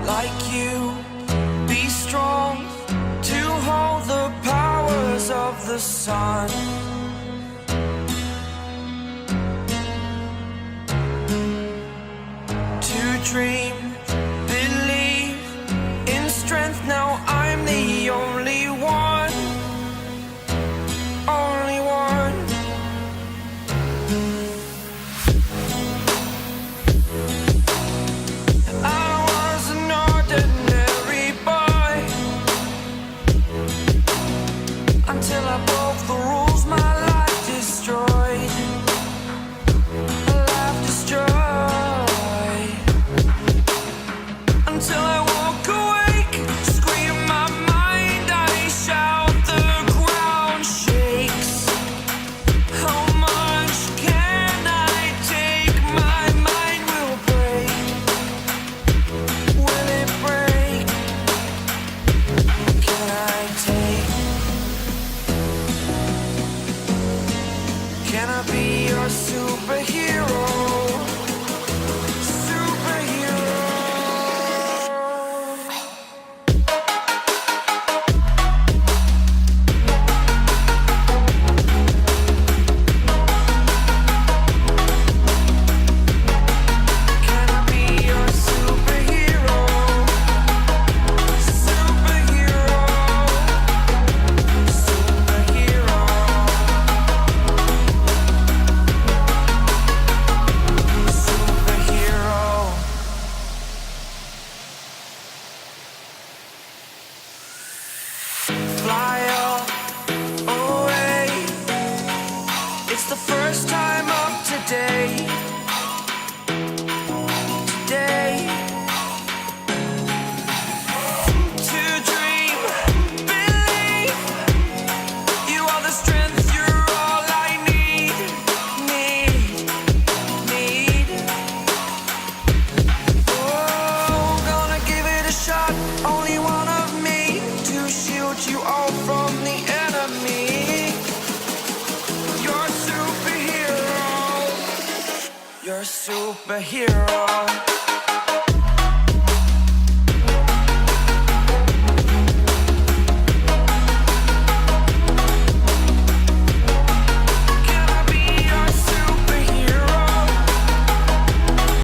like you. Be strong to hold the powers of the sun. To dream, believe in strength. Now I'm the only one, only one. I was an ordinary boy until I broke the rules. My life destroyed, my life destroyed. Until I walk awake, scream my mind, I shout, the ground shakes. How much can I take? My mind will break. Will it break? Can I take? Can I be your superhero? Superhero. Can I be your superhero? Superhero. Superhero. Superhero. Fly away. It's the first time of today. Today. To dream, believe. You are the strength, you're all I need. Need. Oh, gonna give it a shot. Only one of me to shield you all from the enemy. You're a superhero. You're a superhero.